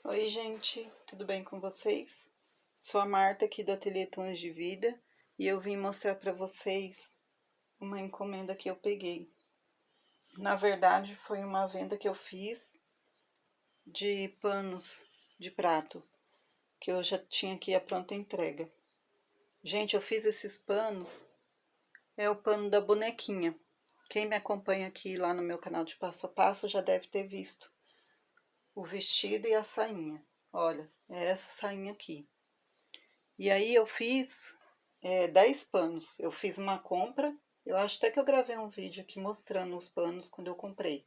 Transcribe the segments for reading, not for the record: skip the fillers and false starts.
Oi, gente, tudo bem com vocês? Sou a Marta aqui do Ateliê Tons de Vida e eu vim mostrar para vocês uma encomenda que eu peguei. Na verdade, foi uma venda que eu fiz de panos de prato, que eu já tinha aqui a pronta entrega. Gente, eu fiz esses panos, é o pano da bonequinha. Quem me acompanha aqui lá no meu canal de passo a passo já deve ter visto o vestido e a sainha. Olha, é essa sainha aqui. E aí eu fiz 10 panos. Eu fiz uma compra, eu acho até que eu gravei um vídeo aqui mostrando os panos quando eu comprei.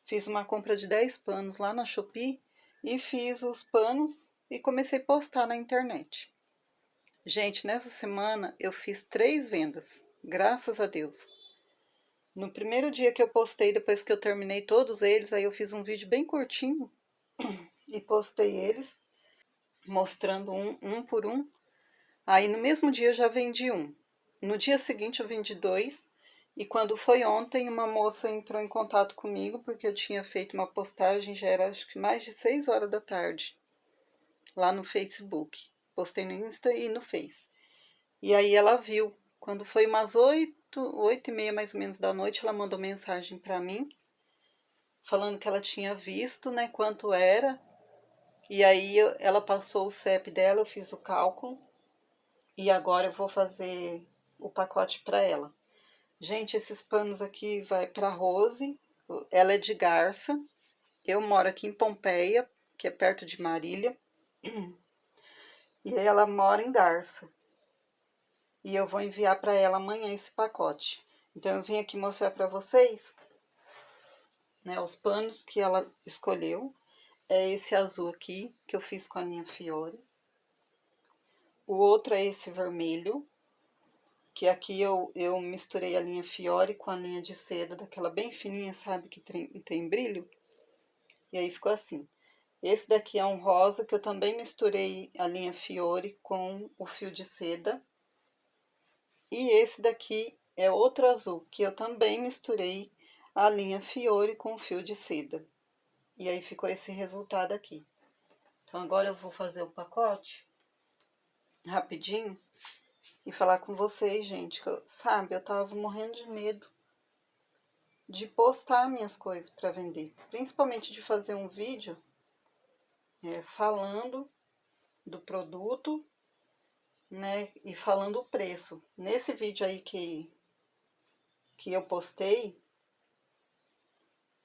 Fiz uma compra de 10 panos lá na Shopee e fiz os panos e comecei a postar na internet. Gente, nessa semana eu fiz 3 vendas, graças a Deus. No primeiro dia que eu postei, depois que eu terminei todos eles, aí eu fiz um vídeo bem curtinho e postei eles, mostrando um por um. Aí no mesmo dia eu já vendi um. No dia seguinte eu vendi dois. E quando foi ontem, uma moça entrou em contato comigo, porque eu tinha feito uma postagem, já era acho que mais de 6 horas da tarde, lá no Facebook. Postei no Insta e no Face. E aí ela viu. Quando foi umas 8h30 mais ou menos da noite, ela mandou mensagem para mim, falando que ela tinha visto, né, quanto era. E aí ela passou o CEP dela, eu fiz o cálculo. E agora eu vou fazer o pacote para ela. Gente, esses panos aqui vai para Rose, ela é de Garça. Eu moro aqui em Pompeia, que é perto de Marília, e ela mora em Garça. E eu vou enviar para ela amanhã esse pacote. Então eu vim aqui mostrar para vocês, né, os panos que ela escolheu. É esse azul aqui, que eu fiz com a linha Fiore. O outro é esse vermelho, que aqui eu misturei a linha Fiore com a linha de seda, daquela bem fininha, sabe, que tem brilho. E aí ficou assim. Esse daqui é um rosa, que eu também misturei a linha Fiore com o fio de seda. E esse daqui é outro azul, que eu também misturei a linha Fiore com o fio de seda. E aí ficou esse resultado aqui. Então agora eu vou fazer o pacote rapidinho e falar com vocês, gente, que sabe, eu tava morrendo de medo de postar minhas coisas para vender, principalmente de fazer um vídeo falando do produto, né, e falando o preço. Nesse vídeo aí que eu postei,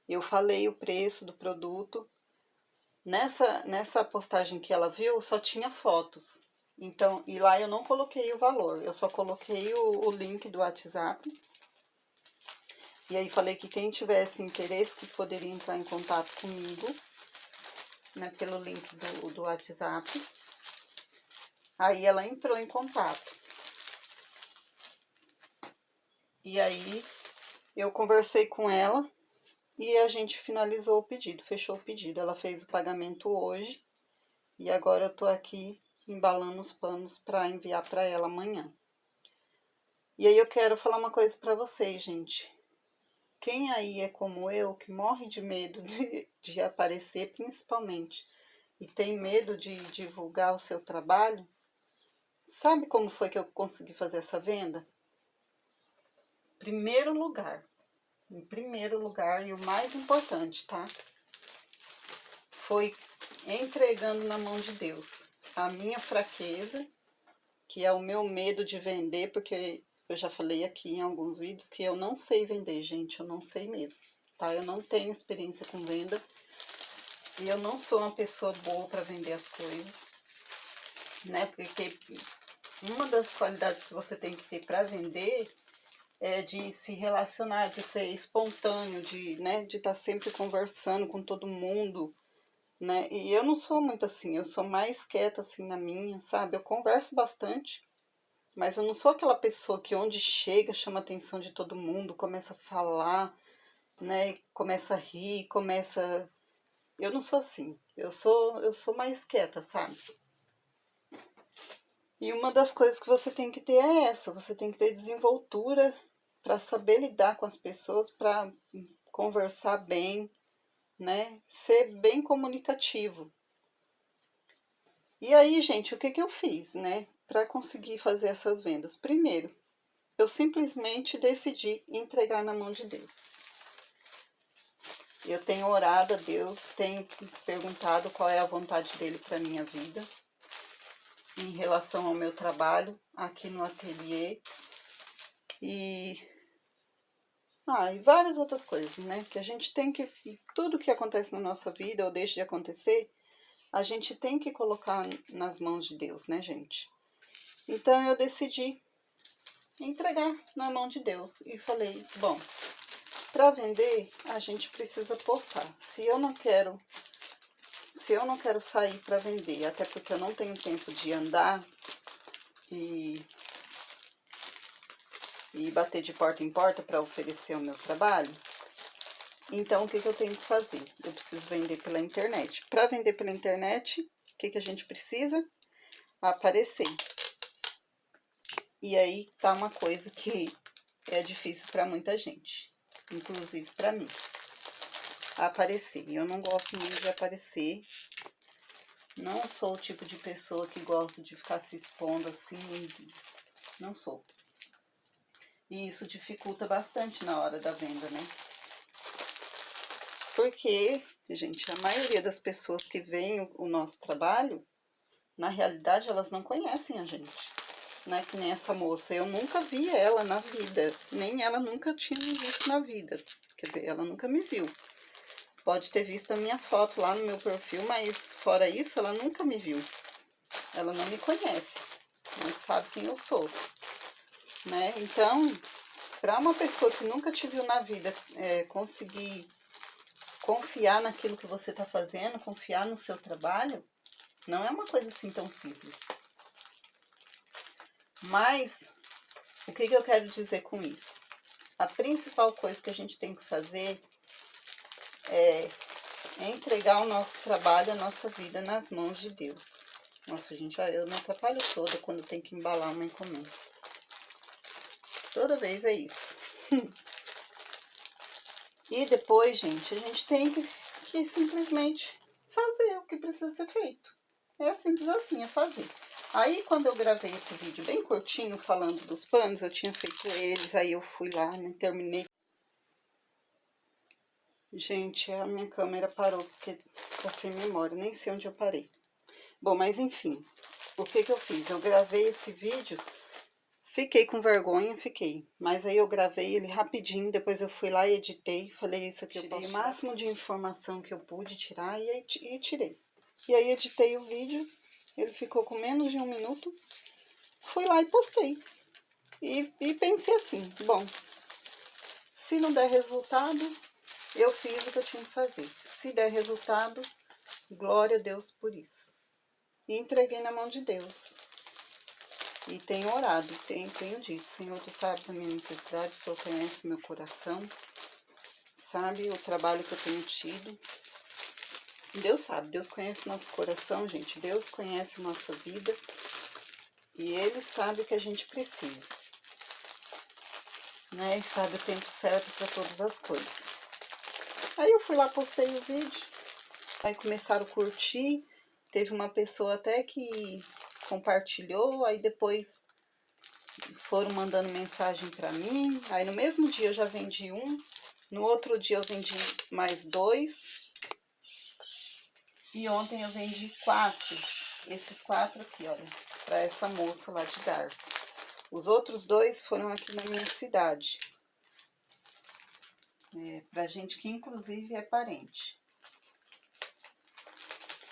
eu falei o preço do produto. Nessa postagem que ela viu, só tinha fotos. Então, e lá eu não coloquei o valor, eu só coloquei o link do WhatsApp. E aí falei que quem tivesse interesse que poderia entrar em contato comigo, né, pelo link do WhatsApp. Aí ela entrou em contato. E aí eu conversei com ela e a gente finalizou o pedido, fechou o pedido. Ela fez o pagamento hoje e agora eu tô aqui embalando os panos para enviar para ela amanhã. E aí eu quero falar uma coisa para vocês, gente. Quem aí é como eu, que morre de medo de aparecer, principalmente, e tem medo de divulgar o seu trabalho, sabe como foi que eu consegui fazer essa venda? Em primeiro lugar, e o mais importante, tá? Foi entregando na mão de Deus a minha fraqueza, que é o meu medo de vender, porque eu já falei aqui em alguns vídeos que eu não sei vender, gente, eu não sei mesmo, tá? Eu não tenho experiência com venda e eu não sou uma pessoa boa para vender as coisas, né? Porque uma das qualidades que você tem que ter para vender é de se relacionar, de ser espontâneo, né, de estar sempre conversando com todo mundo, né? E eu não sou muito assim, eu sou mais quieta assim na minha, sabe? Eu converso bastante, mas eu não sou aquela pessoa que onde chega chama a atenção de todo mundo, começa a falar, né? Começa a rir, começa. Eu não sou assim. Eu sou mais quieta, sabe? E uma das coisas que você tem que ter é essa, você tem que ter desenvoltura para saber lidar com as pessoas, para conversar bem, né? Ser bem comunicativo. E aí, gente, o que que eu fiz, né, para conseguir fazer essas vendas? Primeiro, eu simplesmente decidi entregar na mão de Deus. Eu tenho orado a Deus, tenho perguntado qual é a vontade dele para minha vida, em relação ao meu trabalho aqui no ateliê e várias outras coisas, né? Que a gente tem que, tudo que acontece na nossa vida ou deixa de acontecer, a gente tem que colocar nas mãos de Deus, né, gente? Então eu decidi entregar na mão de Deus e falei, bom, para vender a gente precisa postar. Se eu não quero sair para vender, até porque eu não tenho tempo de andar e bater de porta em porta para oferecer o meu trabalho, então o que eu tenho que fazer? Eu preciso vender pela internet. Para vender pela internet, o que a gente precisa? Aparecer. E aí tá uma coisa que é difícil para muita gente, inclusive para mim. Aparecer. Eu não gosto muito de aparecer. Não sou o tipo de pessoa que gosta de ficar se expondo assim. Não sou. E isso dificulta bastante na hora da venda, né? Porque, gente, a maioria das pessoas que veem o nosso trabalho, na realidade, elas não conhecem a gente. Não é que nem essa moça. Eu nunca vi ela na vida. Nem ela nunca tinha me visto na vida. Quer dizer, ela nunca me viu. Pode ter visto a minha foto lá no meu perfil, mas fora isso, ela nunca me viu. Ela não me conhece. Não sabe quem eu sou. Né? Então, para uma pessoa que nunca te viu na vida conseguir confiar naquilo que você está fazendo, confiar no seu trabalho, não é uma coisa assim tão simples. Mas, o que eu quero dizer com isso? A principal coisa que a gente tem que fazer é entregar o nosso trabalho, a nossa vida nas mãos de Deus. Nossa, gente, eu me atrapalho toda quando tem que embalar uma encomenda. Toda vez é isso. E depois, gente, a gente tem que simplesmente fazer o que precisa ser feito. É simples assim, é fazer. Aí, quando eu gravei esse vídeo bem curtinho, falando dos panos, eu tinha feito eles, aí eu fui lá, né, terminei. Gente, a minha câmera parou, porque tá sem memória, nem sei onde eu parei. Bom, mas enfim, o que eu fiz? Eu gravei esse vídeo, fiquei com vergonha, mas aí eu gravei ele rapidinho, depois eu fui lá e editei, falei isso aqui, eu tirei o máximo de informação que eu pude tirar e tirei. E aí editei o vídeo, ele ficou com menos de 1 minuto, fui lá e postei. E pensei assim, bom, se não der resultado, eu fiz o que eu tinha que fazer. Se der resultado, glória a Deus por isso. E entreguei na mão de Deus. E tenho orado, tenho dito, Senhor, Tu sabes a minha necessidade, o Senhor conhece meu coração, sabe o trabalho que eu tenho tido. Deus sabe, Deus conhece o nosso coração, gente, Deus conhece a nossa vida e Ele sabe o que a gente precisa, né? E sabe o tempo certo para todas as coisas. Aí eu fui lá, postei o vídeo, aí começaram a curtir, teve uma pessoa até que compartilhou, aí depois foram mandando mensagem para mim, aí no mesmo dia eu já vendi um, no outro dia eu vendi mais 2, e ontem eu vendi 4, esses 4 aqui, olha, para essa moça lá de Darcy. Os outros 2 foram aqui na minha cidade, pra gente que inclusive é parente.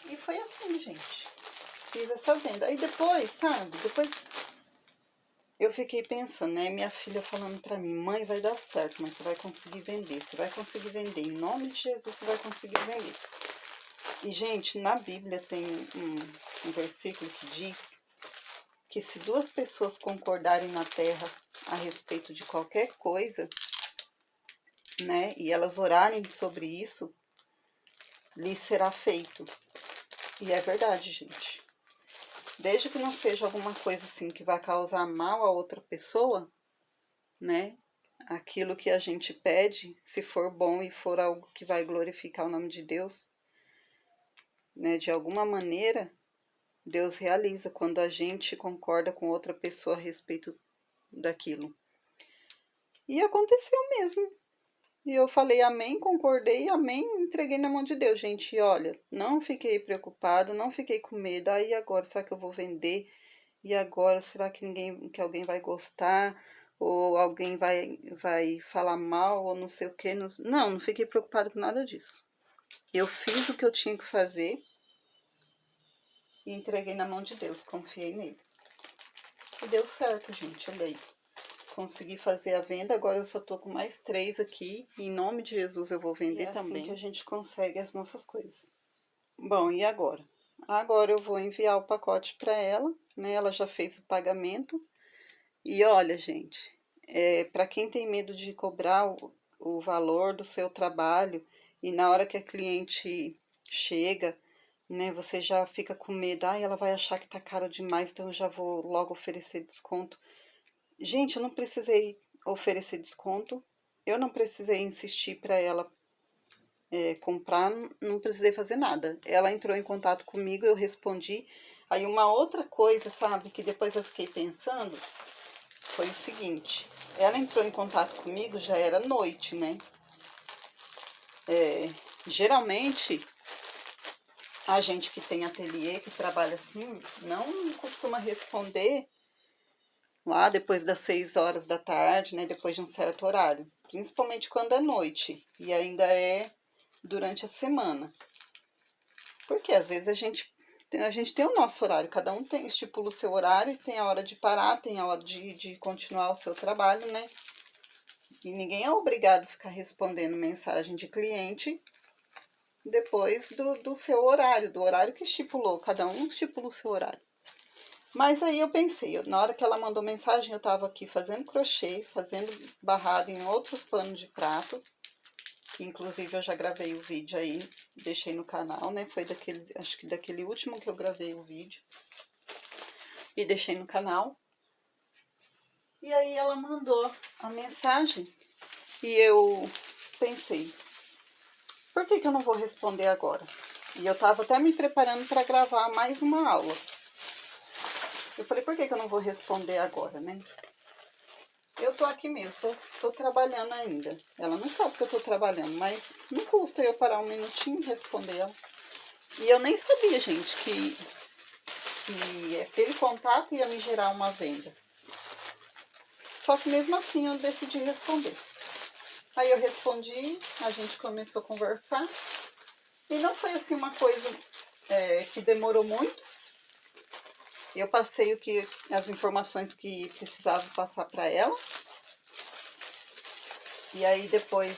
E foi assim, gente, fiz essa venda. Aí depois, sabe, depois eu fiquei pensando, né, minha filha falando pra mim, mãe, vai dar certo, mas você vai conseguir vender, em nome de Jesus você vai conseguir vender. E, gente, na Bíblia tem um versículo que diz que se 2 pessoas concordarem na terra a respeito de qualquer coisa, né, e elas orarem sobre isso, lhes será feito. E é verdade, gente. Desde que não seja alguma coisa assim que vai causar mal a outra pessoa, né, aquilo que a gente pede, se for bom e for algo que vai glorificar o nome de Deus, né, de alguma maneira, Deus realiza quando a gente concorda com outra pessoa a respeito daquilo. E aconteceu mesmo. E eu falei amém, concordei, amém, entreguei na mão de Deus, gente. E olha, não fiquei preocupada, não fiquei com medo. Aí agora, será que eu vou vender? E agora, será que alguém vai gostar? Ou alguém vai falar mal, ou não sei o quê? Não, não fiquei preocupada com nada disso. Eu fiz o que eu tinha que fazer e entreguei na mão de Deus, confiei nele. E deu certo, gente, olha aí. Consegui fazer a venda, agora eu só tô com mais 3 aqui. Em nome de Jesus eu vou vender também. É assim que a gente consegue as nossas coisas. Bom, e agora? Agora eu vou enviar o pacote para ela, né? Ela já fez o pagamento. E olha, gente, para quem tem medo de cobrar o valor do seu trabalho e na hora que a cliente chega, né, você já fica com medo, ela vai achar que tá caro demais, então eu já vou logo oferecer desconto. Gente, eu não precisei oferecer desconto, eu não precisei insistir para ela comprar, não precisei fazer nada. Ela entrou em contato comigo, eu respondi. Aí uma outra coisa, sabe, que depois eu fiquei pensando, foi o seguinte, ela entrou em contato comigo, já era noite, né? Geralmente, a gente que tem ateliê, que trabalha assim, não costuma responder lá depois das 6 horas da tarde, né? Depois de um certo horário. Principalmente quando é noite e ainda é durante a semana. Porque às vezes a gente tem o nosso horário, cada um estipula o seu horário, tem a hora de parar, tem a hora de continuar o seu trabalho, né? E ninguém é obrigado a ficar respondendo mensagem de cliente depois do seu horário, do horário que estipulou, cada um estipula o seu horário. Mas aí eu pensei, na hora que ela mandou mensagem, eu tava aqui fazendo crochê, fazendo barrado em outros panos de prato, que inclusive eu já gravei o vídeo aí, deixei no canal, né? Foi acho que daquele último que eu gravei o vídeo. E deixei no canal. E aí ela mandou a mensagem e eu pensei, por que eu não vou responder agora? E eu tava até me preparando para gravar mais uma aula. Eu falei, por que eu não vou responder agora, né? Eu tô aqui mesmo, tô trabalhando ainda. Ela não sabe que eu tô trabalhando, mas não custa eu parar um minutinho e responder ela. E eu nem sabia, gente, que aquele contato ia me gerar uma venda. Só que mesmo assim eu decidi responder. Aí eu respondi, a gente começou a conversar. E não foi assim uma coisa que demorou muito. Eu passei as informações que precisava passar para ela. E aí depois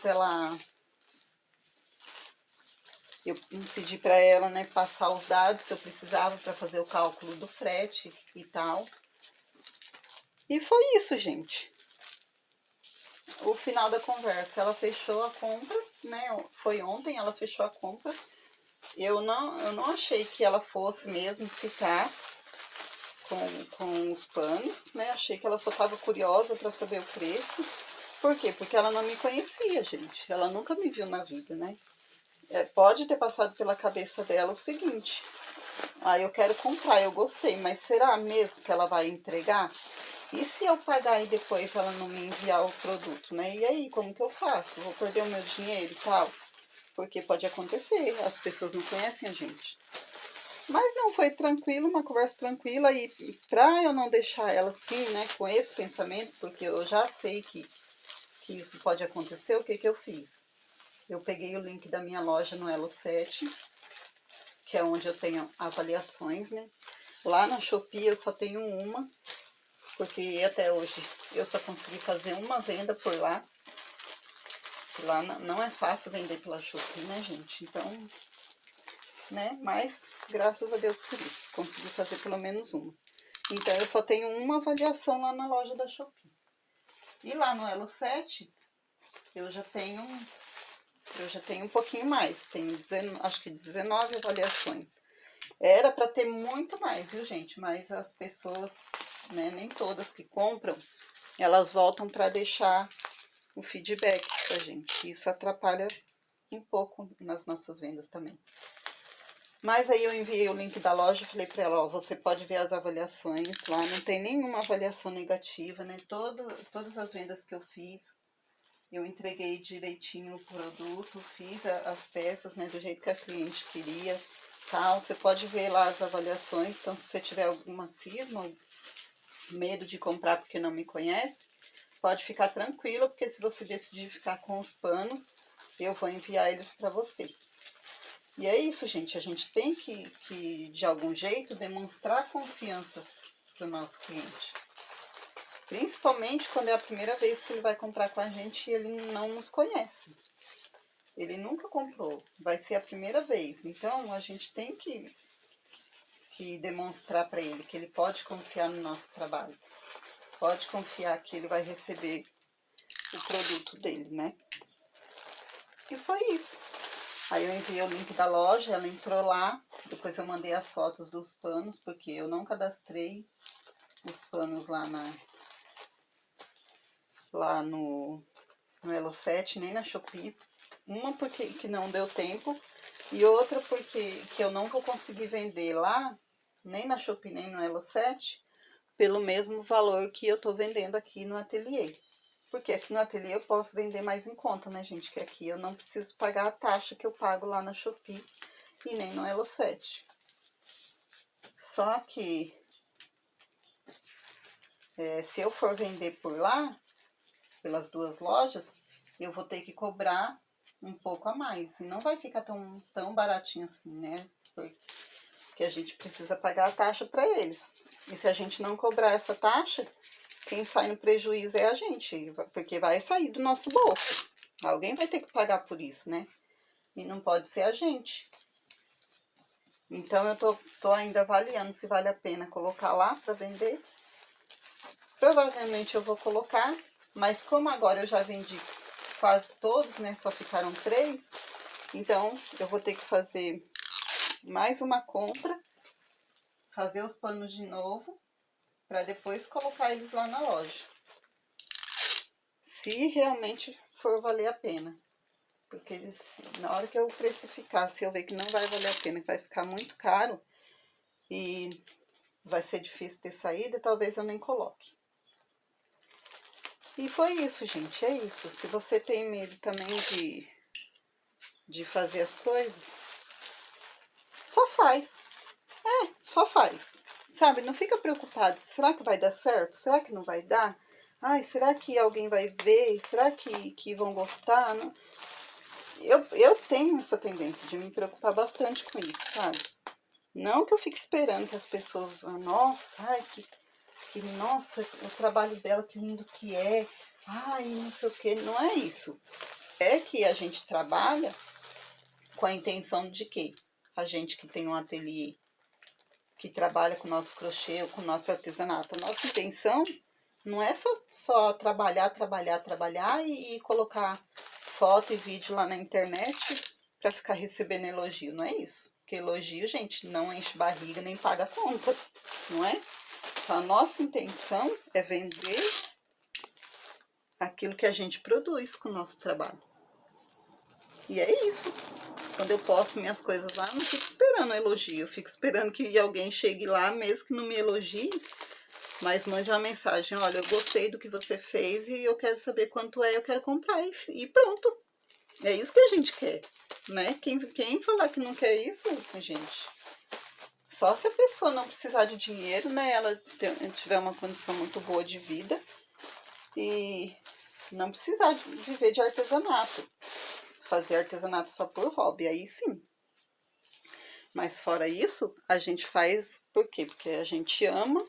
eu pedi para ela, né, passar os dados que eu precisava para fazer o cálculo do frete e tal. E foi isso, gente. O final da conversa, ela fechou a compra, né? Foi ontem, ela fechou a compra. Eu não achei que ela fosse mesmo ficar com os panos, né? Achei que ela só estava curiosa para saber o preço. Por quê? Porque ela não me conhecia, gente. Ela nunca me viu na vida, né? Pode ter passado pela cabeça dela o seguinte: eu quero comprar, eu gostei, mas será mesmo que ela vai entregar? E se eu pagar e depois ela não me enviar o produto, né? E aí, como que eu faço? Vou perder o meu dinheiro e tal? Porque pode acontecer, as pessoas não conhecem a gente. Mas não, foi tranquilo, uma conversa tranquila. E pra eu não deixar ela assim, né, com esse pensamento, porque eu já sei que isso pode acontecer, o que eu fiz? Eu peguei o link da minha loja no Elo7, que é onde eu tenho avaliações, né? Lá na Shopee eu só tenho uma, porque até hoje eu só consegui fazer uma venda por lá. Lá não é fácil vender pela Shopee, né, gente? Então, né? Mas, graças a Deus por isso, consegui fazer pelo menos uma. Então, eu só tenho uma avaliação lá na loja da Shopee. E lá no Elo7, eu já tenho um pouquinho mais. Tenho, acho que 19 avaliações. Era para ter muito mais, viu, gente? Mas as pessoas, né, nem todas que compram, elas voltam para deixar o feedback pra gente. Isso atrapalha um pouco nas nossas vendas também. Mas aí eu enviei o link da loja e falei pra ela, ó, você pode ver as avaliações lá, não tem nenhuma avaliação negativa, né? Todas as vendas que eu fiz, eu entreguei direitinho o produto, fiz as peças, né, do jeito que a cliente queria, tal. Você pode ver lá as avaliações, então se você tiver alguma cisma, medo de comprar porque não me conhece, pode ficar tranquilo, porque se você decidir ficar com os panos, eu vou enviar eles para você. E é isso, gente, a gente tem que de algum jeito, demonstrar confiança para o nosso cliente. Principalmente quando é a primeira vez que ele vai comprar com a gente e ele não nos conhece. Ele nunca comprou, vai ser a primeira vez. Então, a gente tem que demonstrar para ele que ele pode confiar no nosso trabalho. Pode confiar que ele vai receber o produto dele, né? E foi isso. Aí eu enviei o link da loja, ela entrou lá, depois eu mandei as fotos dos panos, porque eu não cadastrei os panos lá no Elo7, nem na Shopee. Uma porque que não deu tempo, e outra porque que eu não vou conseguir vender lá, nem na Shopee, nem no Elo7, pelo mesmo valor que eu tô vendendo aqui no ateliê. Porque aqui no ateliê eu posso vender mais em conta, né, gente? Que aqui eu não preciso pagar a taxa que eu pago lá na Shopee e nem no Elo7. Só que se eu for vender por lá, pelas duas lojas, eu vou ter que cobrar um pouco a mais. E não vai ficar tão baratinho assim, né? Porque a gente precisa pagar a taxa para eles. E se a gente não cobrar essa taxa, quem sai no prejuízo é a gente, porque vai sair do nosso bolso. Alguém vai ter que pagar por isso, né? E não pode ser a gente. Então, eu tô ainda avaliando se vale a pena colocar lá para vender. Provavelmente eu vou colocar, mas como agora eu já vendi quase todos, né? Só ficaram 3. Então, eu vou ter que fazer mais uma compra, fazer os panos de novo, para depois colocar eles lá na loja. Se realmente for valer a pena. Porque na hora que eu precificar, se eu ver que não vai valer a pena, que vai ficar muito caro e vai ser difícil ter saída, talvez eu nem coloque. E foi isso, gente, é isso. Se você tem medo também de fazer as coisas, só faz. Só faz. Sabe, não fica preocupado. Será que vai dar certo? Será que não vai dar? Ai, será que alguém vai ver? Será que vão gostar? Não. Eu tenho essa tendência de me preocupar bastante com isso, sabe? Não que eu fique esperando que as pessoas vão, nossa, ai, nossa, o trabalho dela, que lindo que é. Ai, não sei o que, não é isso. É que a gente trabalha com a intenção de quê? A gente que tem um ateliê, que trabalha com o nosso crochê ou com o nosso artesanato. A nossa intenção não é só trabalhar e colocar foto e vídeo lá na internet para ficar recebendo elogio. Não é isso. Porque elogio, gente, não enche barriga nem paga conta, não é? Então, a nossa intenção é vender aquilo que a gente produz com o nosso trabalho. E é isso. Quando eu posto minhas coisas lá, eu não fico esperando elogio. Eu fico esperando que alguém chegue lá, mesmo que não me elogie, mas mande uma mensagem. Olha, eu gostei do que você fez e eu quero saber quanto é, eu quero comprar. E pronto. É isso que a gente quer, né? Quem falar que não quer isso, gente, só se a pessoa não precisar de dinheiro, né? Ela tiver uma condição muito boa de vida e não precisar de viver de artesanato. Fazer artesanato só por hobby, aí sim. Mas fora isso, a gente faz por quê? Porque a gente ama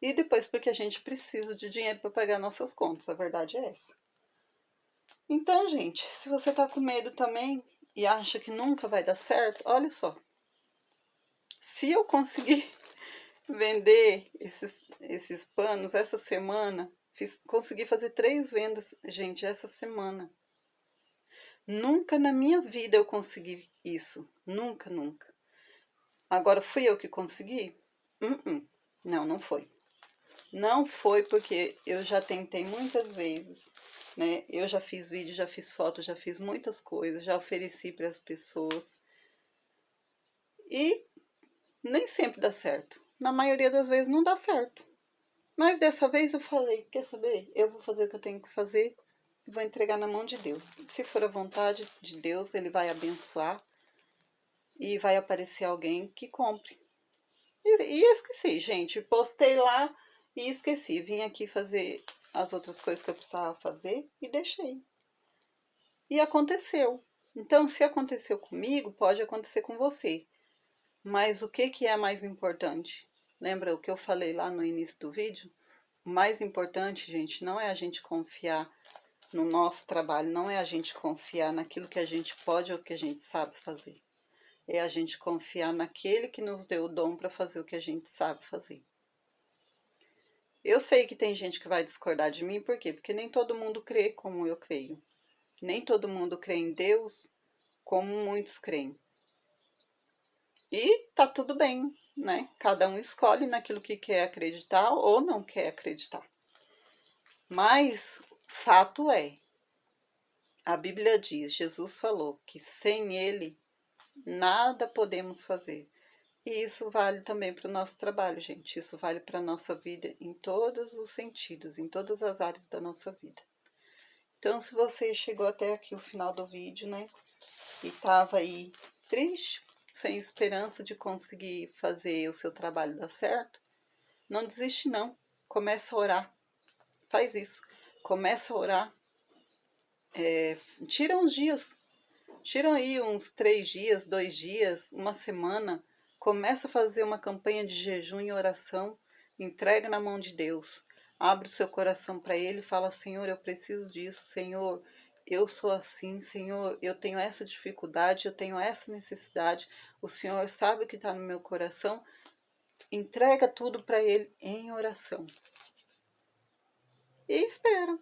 e depois porque a gente precisa de dinheiro para pagar nossas contas. A verdade é essa. Então, gente, se você tá com medo também e acha que nunca vai dar certo, olha só. Se eu conseguir vender esses panos essa semana, consegui fazer 3 vendas, gente, essa semana. Nunca na minha vida eu consegui isso. Nunca, nunca. Agora, fui eu que consegui? Não, não foi. Não foi porque eu já tentei muitas vezes, né? Eu já fiz vídeo, já fiz foto, já fiz muitas coisas, já ofereci para as pessoas. E nem sempre dá certo. Na maioria das vezes não dá certo. Mas dessa vez eu falei, quer saber? Eu vou fazer o que eu tenho que fazer e vou entregar na mão de Deus. Se for a vontade de Deus, Ele vai abençoar e vai aparecer alguém que compre. E esqueci, gente. Postei lá e esqueci. Vim aqui fazer as outras coisas que eu precisava fazer e deixei. E aconteceu. Então, se aconteceu comigo, pode acontecer com você. Mas o que é mais importante? Lembra o que eu falei lá no início do vídeo? O mais importante, gente, não é a gente confiar no nosso trabalho, não é a gente confiar naquilo que a gente pode ou que a gente sabe fazer. É a gente confiar naquele que nos deu o dom para fazer o que a gente sabe fazer. Eu sei que tem gente que vai discordar de mim, por quê? Porque nem todo mundo crê como eu creio. Nem todo mundo crê em Deus como muitos creem. E tá tudo bem, né? Cada um escolhe naquilo que quer acreditar ou não quer acreditar. Mas fato é, a Bíblia diz, Jesus falou que sem Ele nada podemos fazer. E isso vale também para o nosso trabalho, gente. Isso vale para a nossa vida em todos os sentidos, em todas as áreas da nossa vida. Então, se você chegou até aqui o final do vídeo, né? E estava aí triste, sem esperança de conseguir fazer o seu trabalho dar certo, não desiste não. Começa a orar. Faz isso. Começa a orar. Tira uns dias. Tira aí uns 3 dias, 2 dias, uma semana. Começa a fazer uma campanha de jejum e oração. Entrega na mão de Deus. Abre o seu coração para Ele e fala, Senhor, eu preciso disso. Senhor, eu sou assim. Senhor, eu tenho essa dificuldade, eu tenho essa necessidade. O Senhor sabe o que está no meu coração. Entrega tudo para Ele em oração. E espera.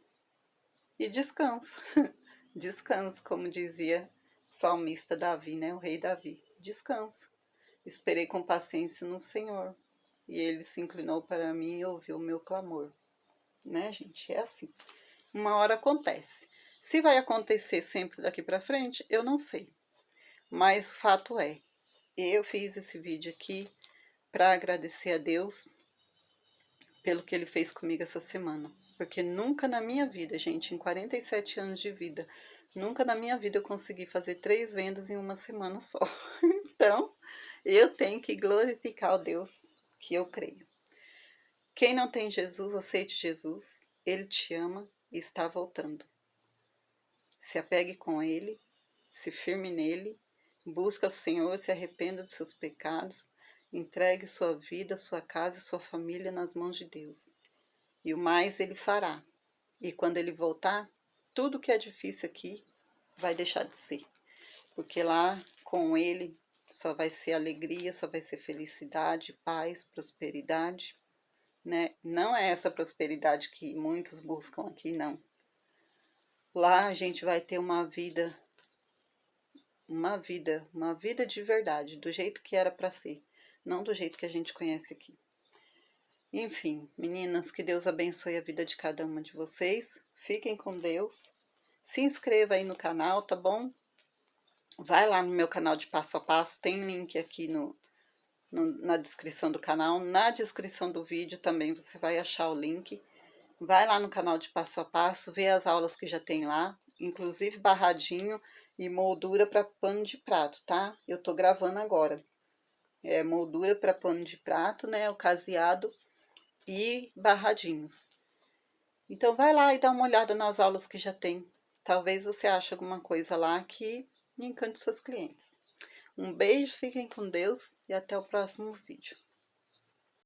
E descansa. Descansa, como dizia o salmista Davi, né? O rei Davi. Descansa. Esperei com paciência no Senhor. E Ele se inclinou para mim e ouviu o meu clamor. Né, gente? É assim. Uma hora acontece. Se vai acontecer sempre daqui para frente, eu não sei. Mas o fato é, eu fiz esse vídeo aqui para agradecer a Deus pelo que Ele fez comigo essa semana. Porque nunca na minha vida, gente, em 47 anos de vida, nunca na minha vida eu consegui fazer 3 vendas em uma semana só. Então, eu tenho que glorificar o Deus que eu creio. Quem não tem Jesus, aceite Jesus. Ele te ama e está voltando. Se apegue com Ele, se firme nele, busca o Senhor, se arrependa dos seus pecados, entregue sua vida, sua casa e sua família nas mãos de Deus. E o mais Ele fará. E quando Ele voltar, tudo que é difícil aqui vai deixar de ser. Porque lá com Ele só vai ser alegria, só vai ser felicidade, paz, prosperidade, né? Não é essa prosperidade que muitos buscam aqui, não. Lá a gente vai ter uma vida de verdade, do jeito que era para ser, não do jeito que a gente conhece aqui. Enfim, meninas, que Deus abençoe a vida de cada uma de vocês. Fiquem com Deus. Se inscreva aí no canal, tá bom? Vai lá no meu canal de passo a passo, tem link aqui na descrição do canal. Na descrição do vídeo também você vai achar o link. Vai lá no canal de passo a passo, vê as aulas que já tem lá, inclusive barradinho e moldura para pano de prato, tá? Eu tô gravando agora. É moldura para pano de prato, né? O caseado e barradinhos. Então vai lá e dá uma olhada nas aulas que já tem. Talvez você ache alguma coisa lá que encante seus clientes. Um beijo, fiquem com Deus e até o próximo vídeo.